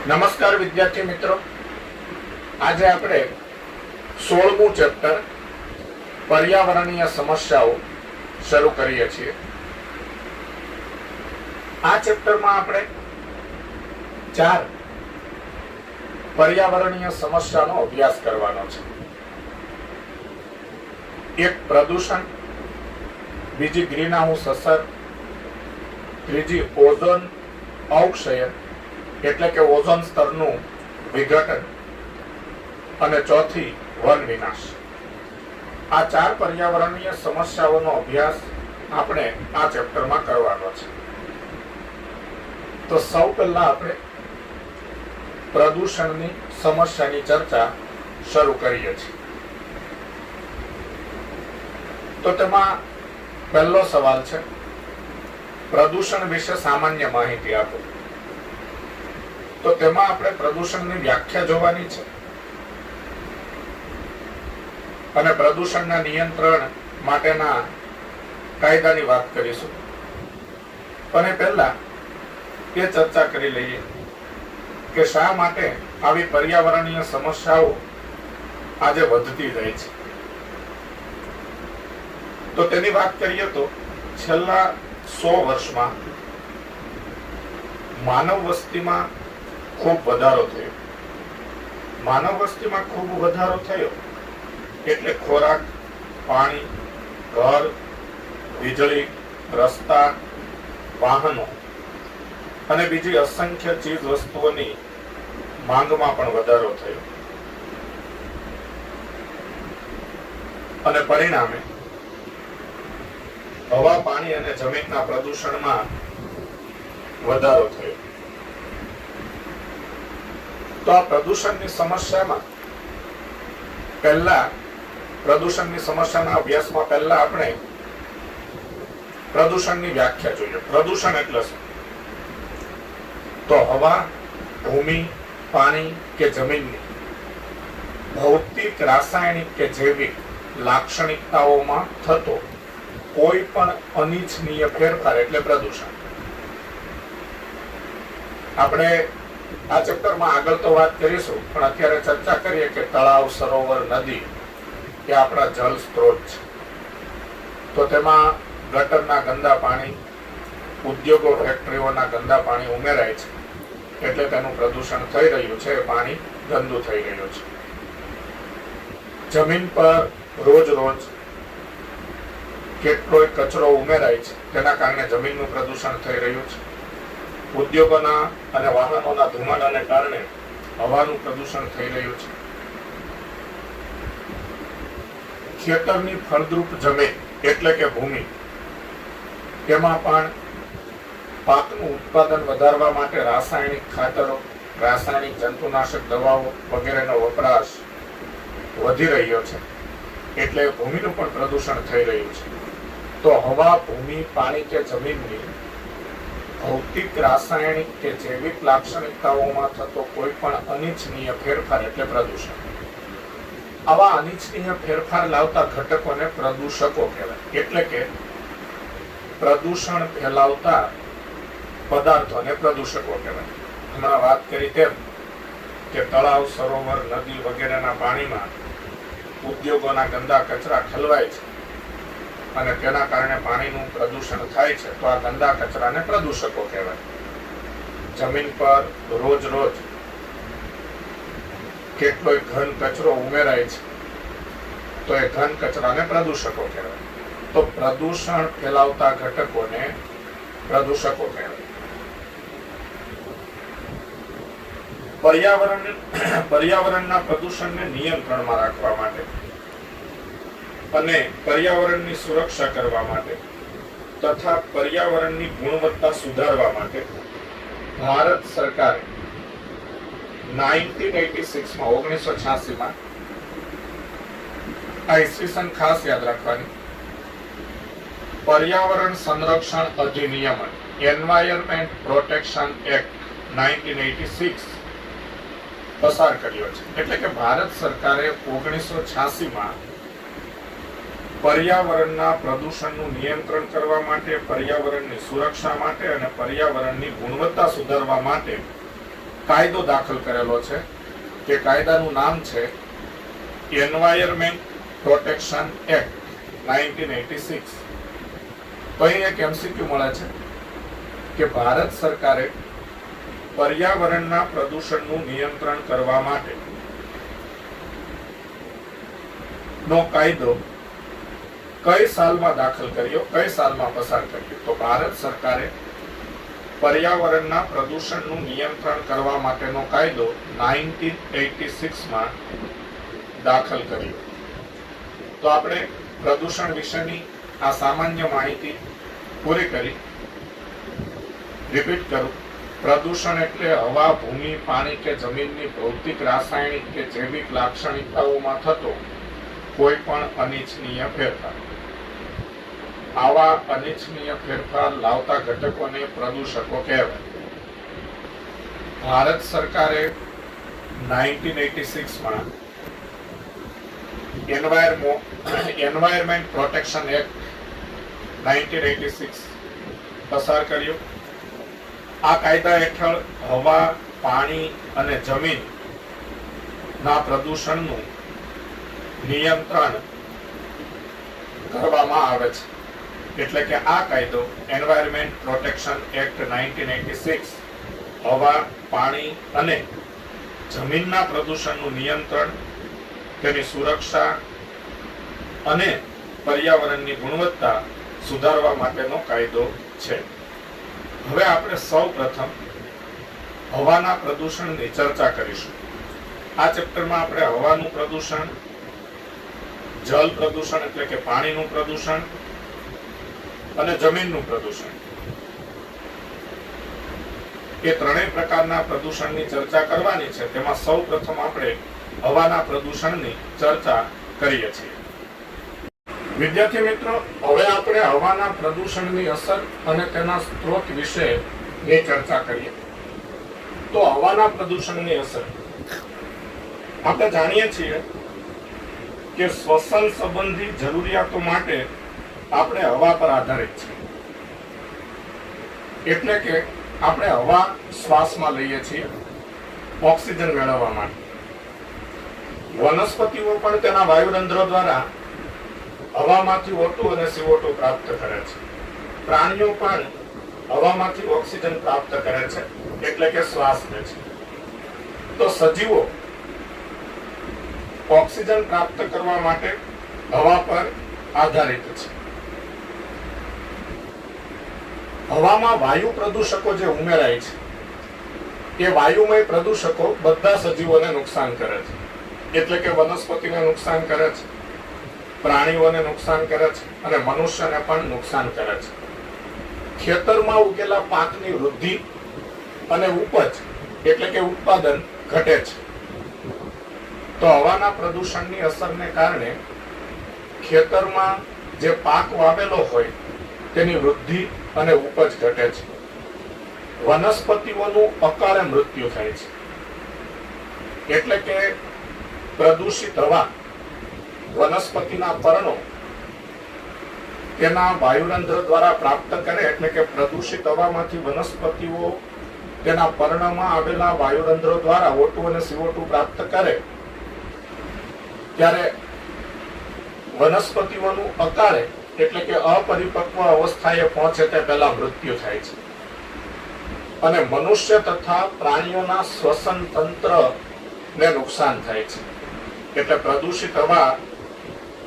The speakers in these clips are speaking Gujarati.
નમસ્કાર વિદ્યાર્થી મિત્રો, આજે આપણે 16મું ચેપ્ટર પર્યાવરણીય સમસ્યાઓ શરૂ કરીએ છીએ. આ ચેપ્ટરમાં આપણે 4 પર્યાવરણીય સમસ્યાનો અભ્યાસ કરવાનો છે. એક પ્રદૂષણ, બીજી ગ્રીન હાઉસ અસર, ત્રીજી ઓઝોન અવક્ષય એટલે કે ઓઝોન સ્તરનું વિઘટન અને ચોથી વન વિનાશ. આ 4 પર્યાવરણીય સમસ્યાઓનો અભ્યાસ આપણે આ ચેપ્ટરમાં કરવાનો છે. તો સૌ પહેલા આપણે પ્રદૂષણની સમસ્યાની ચર્ચા શરૂ કરીએ છીએ. તો તેમાં પહેલો સવાલ છે, પ્રદૂષણ વિશે સામાન્ય માહિતી આપો. તો તેમાં આપણે પ્રદૂષણની વ્યાખ્યા જોવાની છે અને પ્રદૂષણના નિયંત્રણ માટેના કાયદાની વાત કરીશું. અને પહેલા એ ચર્ચા કરી લઈએ કે શા માટે આવી પર્યાવરણીય સમસ્યાઓ આજે વધતી જાય છે. તો તેની વાત કરીએ તો છેલ્લા 100 વર્ષમાં માનવ વસ્તીમાં ખૂબ વધારો થયો. માનવ વસ્તીમાં ખૂબ વધારો થયો એટલે ખોરાક, પાણી, ઘર, વીજળી, રસ્તા, વાહનો અને બીજી અસંખ્ય ચીજ વસ્તુઓની માંગમાં પણ વધારો થયો અને પરિણામે હવા, પાણી અને જમીનના પ્રદૂષણમાં વધારો થયો. તો આ પ્રદૂષણની સમસ્યામાં પ્રદૂષણની સમસ્યાના અભ્યાસમાં પહેલા આપણે પ્રદૂષણની વ્યાખ્યા જોઈએ. પ્રદૂષણ એટલે શું? તો હવા, ભૂમિ, પાણી કે જમીનની ભૌતિક, રાસાયણિક કે જૈવિક લાક્ષણિકતાઓમાં થતો કોઈ પણ અનિચ્છનીય ફેરફાર એટલે પ્રદૂષણ. આપણે આ ચેપ્ટરમાં આગળ તો વાત કરીશું, પણ અત્યારે ચર્ચા કરીએ કે તળાવ, સરોવર, નદી એ આપણા જળ સ્ત્રોત છે. તો તેમાં ગટરના ગંદા પાણી, ઉદ્યોગો, ફેક્ટરીઓના ગંદા પાણી ઉમેરાય છે એટલે તેનું પ્રદૂષણ થઈ રહ્યું છે. પાણી ગંદુ થઈ રહ્યું છે. જમીન પર રોજ કેટલોય કચરો ઉમેરાય છે, તેના કારણે જમીનનું પ્રદૂષણ થઈ રહ્યું છે. ઉદ્યોગોના અને વાહનોના ધુમાડાને કારણે હવાનું પ્રદૂષણ થઈ રહ્યું છે. ખેતરની ફળદ્રુપ જમીન એટલે કે ભૂમિ, તેમાં પણ પાકનું ઉત્પાદન વધારવા માટે રાસાયણિક ખાતરો, રાસાયણિક જંતુનાશક દવાઓ વગેરેનો વપરાશ વધી રહ્યો છે એટલે ભૂમિનું પણ પ્રદૂષણ થઈ રહ્યું છે. તો હવા, ભૂમિ, પાણી કે જમીનની ભૌતિક, રાસાયણિક કે જૈવિક લાક્ષણિકતાઓમાં થતો કોઈ પણ અનિચ્છનીય ફેરફાર એટલે પ્રદૂષણ. આવા અનિચ્છનીય ફેરફાર લાવતા ઘટકોને પ્રદૂષકો કહેવાય. એટલે કે પ્રદૂષણ ફેલાવતા પદાર્થોને પ્રદૂષકો કહેવાય. હમણાં વાત કરી તેમ કે તળાવ, સરોવર, નદી વગેરેના પાણીમાં ઉદ્યોગોના ગંદા કચરા ઠલવાય છે અને તેના કારણે પાણીનું પ્રદૂષણ થાય છે. તો આ ગંદા કચરાને પ્રદૂષકો કહેવાય. જમીન પર રોજ કેટલોય ઘન કચરો ઉમેરાય છે તો એ ઘન કચરાને પ્રદૂષકો કહેવાય. તો પ્રદૂષણ ફેલાવતા ઘટકોને પ્રદૂષકો કહેવાય. પર્યાવરણના પ્રદૂષણને નિયંત્રણમાં રાખવા માટે અને પર્યાવરણની સુરક્ષા કરવા માટે તથા પર્યાવરણની ગુણવત્તા સુધારવા માટે ભારત સરકારે 1986માં આ ઈસવીસન ખાસ યાદ રાખવાની, પર્યાવરણ સંરક્ષણ અધિનિયમ એન્વાયરમેન્ટ પ્રોટેક્શન એક્ટ 1986 પસાર કર્યો છે. એટલે કે ભારત સરકારે 1986માં પર્યાવરણના પ્રદૂષણનું નિયંત્રણ કરવા માટે, પર્યાવરણની સુરક્ષા માટે અને પર્યાવરણની ગુણવત્તા સુધારવા માટે કાયદો દાખલ કરેલો છે. તે કાયદાનું નામ છે એન્વાયરમેન્ટ પ્રોટેક્શન એક્ટ 1986. તો અહીં એક એમસીક્યુ મળે છે કે ભારત સરકારે પર્યાવરણના પ્રદૂષણનું નિયંત્રણ કરવા માટે નો કાયદો કઈ સાલમાં દાખલ કર્યો, કઈ સાલમાં પસાર કર્યો? તો ભારત સરકારે પર્યાવરણના પ્રદૂષણનું નિયંત્રણ કરવા માટેનો કાયદો 1986માં દાખલ કર્યો. તો આપણે પ્રદૂષણ વિશેની આ સામાન્ય માહિતી પૂરી કરી. રિપીટ કરું, પ્રદૂષણ એટલે હવા, ભૂમિ, પાણી કે જમીનની ભૌતિક, રાસાયણિક કે જૈવિક લાક્ષણિકતાઓમાં થતો કોઈ પણ અનિચ્છનીય ફેરફાર. આવા અનિચ્છનીય ફેરફાર લાવતા ઘટકોને પ્રદૂષકો કહેવાય. ભારત સરકારે 1986માં એન્વાયરમેન્ટ પ્રોટેક્શન એક્ટ 1986 પસાર કર્યો. આ કાયદા હેઠળ હવા, પાણી અને જમીન ના પ્રદૂષણનું નિયંત્રણ કરવામાં આવે છે. એટલે કે આ કાયદો એન્વાયરમેન્ટ પ્રોટેક્શન એક્ટ 1986 હવા, પાણી અને જમીનના પ્રદૂષણનું નિયંત્રણ, તેની સુરક્ષા અને પર્યાવરણની ગુણવત્તા સુધારવા માટેનો કાયદો છે. હવે આપણે સૌ પ્રથમ હવાના પ્રદૂષણની ચર્ચા કરીશું. આ ચેપ્ટરમાં આપણે હવાનું પ્રદૂષણ, જળ પ્રદૂષણ એટલે કે પાણીનું પ્રદૂષણ અને જમીનનું પ્રદૂષણ, એ ત્રણેય પ્રકારના પ્રદૂષણની ચર્ચા કરવાની છે. તેમાં સૌ પ્રથમ આપણે હવાના પ્રદૂષણની ચર્ચા કરીએ છીએ. વિદ્યાર્થી મિત્રો, હવે આપણે હવાના પ્રદૂષણની અસર અને તેના સ્ત્રોત વિશેની ચર્ચા કરીએ. તો હવાના પ્રદૂષણની અસર આપણે જાણીએ છીએ કે શ્વસન સંબંધી જરૂરિયાતો માટે આપણે હવા પર આધારિત છે. એટલે કે આપણે હવા શ્વાસમાં લઈએ છીએ ઓક્સિજન મેળવવા માટે. વનસ્પતિઓ પણ તેના વાયુરંધ્રો દ્વારા હવામાંથી O2 અને CO2 પ્રાપ્ત કરે છે. પ્રાણીઓ પણ હવામાંથી ઓક્સિજન પ્રાપ્ત કરે છે, એટલે કે શ્વાસ લે છે. તો સજીવો ઓક્સિજન પ્રાપ્ત કરવા માટે હવા પર આધારિત છે. હવામાં વાયુ પ્રદૂષકો જે ઉમેરાય છે, એ વાયુમય પ્રદૂષકો બધા સજીવોને નુકસાન કરે છે. એટલે કે વનસ્પતિને નુકસાન કરે છે, પ્રાણીઓને નુકસાન કરે છે અને મનુષ્યને પણ નુકસાન કરે છે. ખેતરમાં ઉગેલા પાકની વૃદ્ધિ અને ઉપજ એટલે કે ઉત્પાદન ઘટે છે. તો હવાના પ્રદૂષણની અસરને કારણે ખેતરમાં જે પાક વાવેલો હોય તેની વૃદ્ધિ અને ઉપજ ઘટે છે. વનસ્પતિઓનું અકાળે મૃત્યુ થાય છે. એટલે કે પ્રદૂષિત હવા વનસ્પતિના પર્ણો તેના વાયુરંધ્ર દ્વારા પ્રાપ્ત કરે. એટલે કે પ્રદૂષિત હવામાંથી વનસ્પતિઓ તેના પર્ણમાં આવેલા વાયુરંધ્રો દ્વારા O2 અને CO2 પ્રાપ્ત કરે, ત્યારે વનસ્પતિઓનું અકાળે એટલે કે અપરિપક્વ અવસ્થાએ પહોંચે તે પહેલા મૃત્યુ થાય છે. અને મનુષ્ય તથા પ્રાણીઓના શ્વસન તંત્રને નુકસાન થાય છે. એટલે પ્રદૂષિત હવા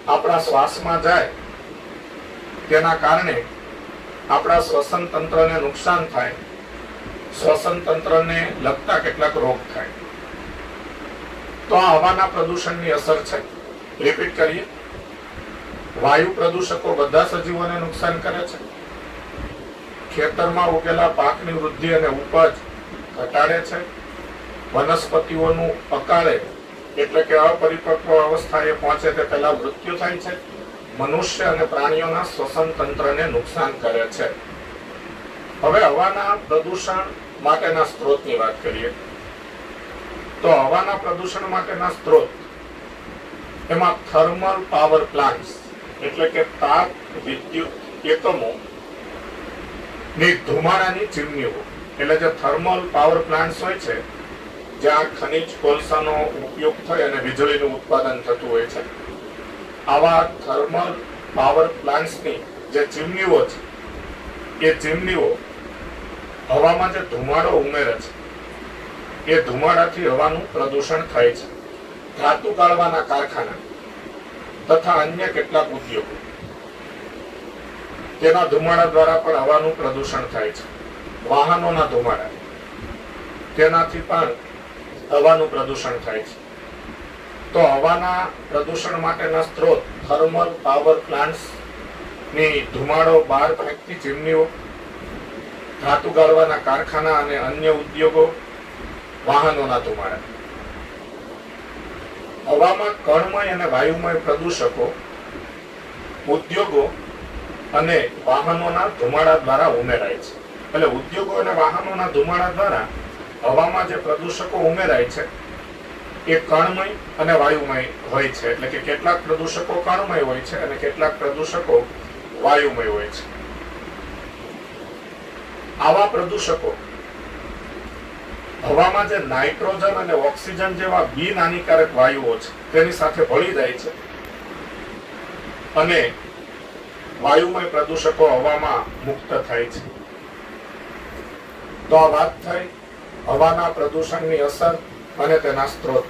આપણા શ્વાસમાં જાય તેના કારણે આપણા શ્વસન તંત્રને નુકસાન થાય, શ્વસન તંત્રને લગતા કેટલાક રોગ થાય. તો આ હવાના પ્રદૂષણની અસર છે. રિપીટ કરીએ, વાયુ પ્રદૂષકો બધા સજીવોને નુકસાન કરે છે. ખેતરમાં ઉગેલા પાકની વૃદ્ધિ અને ઉપજ ઘટાડે છે. વનસ્પતિઓનું અકાળે એટલે કે અપરિપક્વ અવસ્થાએ પહોંચે તે પહેલા મૃત્યુ થાય છે. મનુષ્ય અને પ્રાણીઓના શ્વસન તંત્રને નુકસાન કરે છે. હવે હવાના પ્રદૂષણ માટેના સ્ત્રોતની વાત કરીએ. તો હવાના પ્રદૂષણ માટેના સ્ત્રોત, એમાં થર્મલ પાવર પ્લાન્ટ્સ એટલે કે તાપ વિદ્યુત એકમો ની ધુમાડાની ચીમનીઓ, એટલે જે થર્મલ પાવર પ્લાન્ટ્સ હોય છે જ્યાં ખનિજ કોલસાનો ઉપયોગ થઈ અને વીજળીનું ઉત્પાદન થતું હોય છે. આવા થર્મલ પાવર પ્લાન્ટ્સની જે ચીમનીઓ છે એ ચીમનીઓ હવામાં જે ધુમાડો ઉમેરે છે એ ધુમાડાથી હવાનું પ્રદૂષણ થાય છે. ધાતુ ગાળવાના કારખાના તથા અન્ય કેટલાક ઉદ્યોગો તેના ધુમાડા દ્વારા પણ હવાનું પ્રદૂષણ થાય છે. વાહનોના ધુમાડા તેનાથી પણ હવાનું પ્રદૂષણ થાય છે. તો હવાના પ્રદૂષણ માટેના સ્ત્રોત થર્મલ પાવર પ્લાન્ટ્સ ની ધુમાડો બહાર ફેંકતી ચીમનીઓ, ધાતુ ગાળવાના કારખાના અને અન્ય ઉદ્યોગો, વાહનોના ધુમાડા. હવામાં કણમય અને વાયુમય પ્રદૂષકો ઉદ્યોગો અને વાહનોના ધુમાડા દ્વારા ઉમેરાય છે. એટલે ઉદ્યોગો અને વાહનોના ધુમાડા દ્વારા હવામાં જે પ્રદૂષકો ઉમેરાય છે એ કણમય અને વાયુમય હોય છે. એટલે કે કેટલાક પ્રદૂષકો કણમય હોય છે અને કેટલાક પ્રદૂષકો વાયુમય હોય છે. આવા પ્રદૂષકો હવામાં જે નાઇટ્રોજન અને ઓક્સિજન જેવા બિન હાનિકારક વાયુઓ છે તેની સાથે ભળી જાય છે અને વાયુમય પ્રદૂષકો હવામાં મુક્ત થાય છે. તો આ વાત થઈ હવાના પ્રદૂષણની અસર અને તેના સ્ત્રોત.